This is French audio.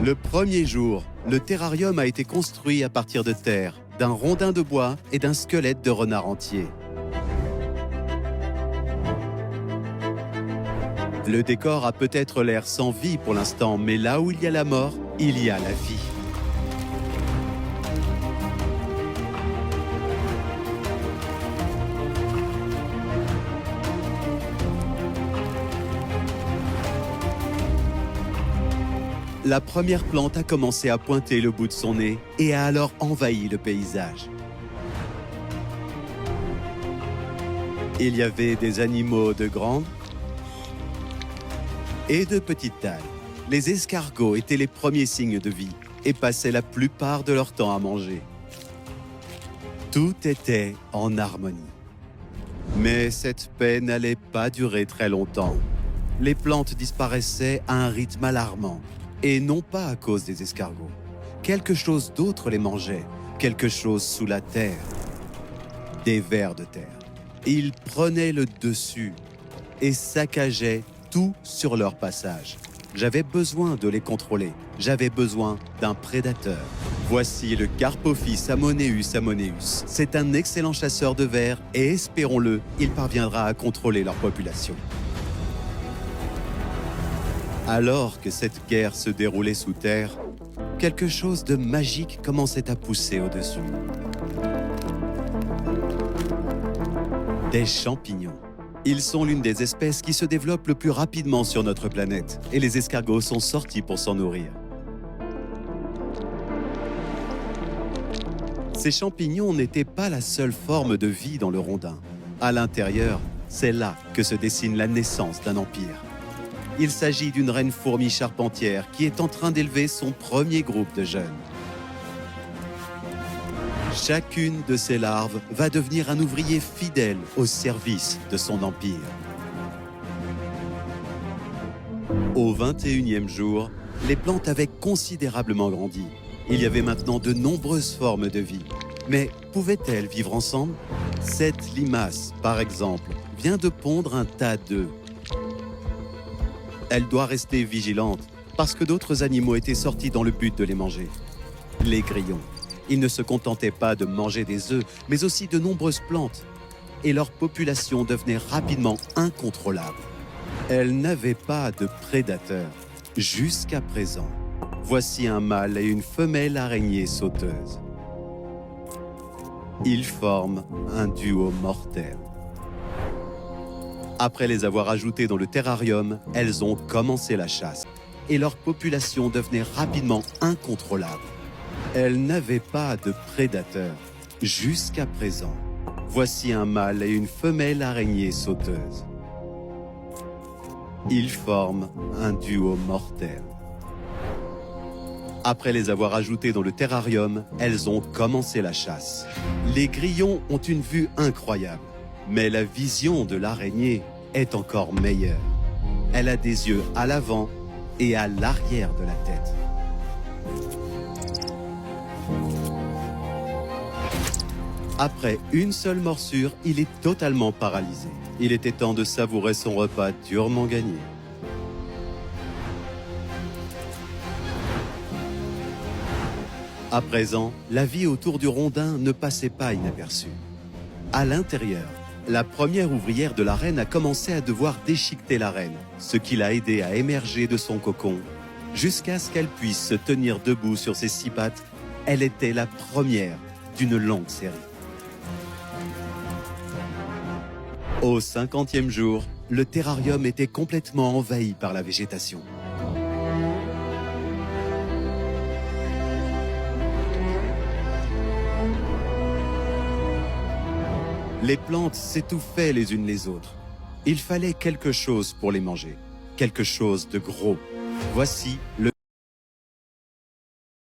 Le premier jour, le terrarium a été construit à partir de terre, d'un rondin de bois et d'un squelette de renard entier. Le décor a peut-être l'air sans vie pour l'instant, mais là où il y a la mort, il y a la vie. La première plante a commencé à pointer le bout de son nez et a alors envahi le paysage. Il y avait des animaux de grande et de petite taille. Les escargots étaient les premiers signes de vie et passaient la plupart de leur temps à manger. Tout était en harmonie. Mais cette paix n'allait pas durer très longtemps. Les plantes disparaissaient à un rythme alarmant. Et non pas à cause des escargots. Quelque chose d'autre les mangeait, quelque chose sous la terre. Des vers de terre. Ils prenaient le dessus et saccageaient tout sur leur passage. J'avais besoin de les contrôler. J'avais besoin d'un prédateur. Voici le Carpophis amoneus amoneus. C'est un excellent chasseur de vers et espérons-le, il parviendra à contrôler leur population. Alors que cette guerre se déroulait sous terre, quelque chose de magique commençait à pousser au-dessus. Des champignons. Ils sont l'une des espèces qui se développent le plus rapidement sur notre planète et les escargots sont sortis pour s'en nourrir. Ces champignons n'étaient pas la seule forme de vie dans le rondin. À l'intérieur, c'est là que se dessine la naissance d'un empire. Il s'agit d'une reine fourmi charpentière qui est en train d'élever son premier groupe de jeunes. Chacune de ces larves va devenir un ouvrier fidèle au service de son empire. Au 21e jour, les plantes avaient considérablement grandi. Il y avait maintenant de nombreuses formes de vie. Mais pouvaient-elles vivre ensemble? Cette limace, par exemple, vient de pondre un tas d'œufs. Elle doit rester vigilante parce que d'autres animaux étaient sortis dans le but de les manger. Les grillons. Ils ne se contentaient pas de manger des œufs, mais aussi de nombreuses plantes. Et leur population devenait rapidement incontrôlable. Elle n'avait pas de prédateurs jusqu'à présent. Voici un mâle et une femelle araignée sauteuse. Ils forment un duo mortel. Après les avoir ajoutées dans le terrarium, elles ont commencé la chasse et leur population devenait rapidement incontrôlable. Elles n'avaient pas de prédateurs jusqu'à présent. Voici un mâle et une femelle araignée sauteuse. Ils forment un duo mortel. Après les avoir ajoutées dans le terrarium, elles ont commencé la chasse. Les grillons ont une vue incroyable. Mais la vision de l'araignée est encore meilleure. Elle a des yeux à l'avant et à l'arrière de la tête. Après une seule morsure, il est totalement paralysé. Il était temps de savourer son repas durement gagné. À présent, la vie autour du rondin ne passait pas inaperçue. À l'intérieur, la première ouvrière de la reine a commencé à devoir déchiqueter la reine, ce qui l'a aidée à émerger de son cocon. Jusqu'à ce qu'elle puisse se tenir debout sur ses 6 pattes, elle était la première d'une longue série. Au 50e jour, le terrarium était complètement envahi par la végétation. Les plantes s'étouffaient les unes les autres. Il fallait quelque chose pour les manger, quelque chose de gros. Voici le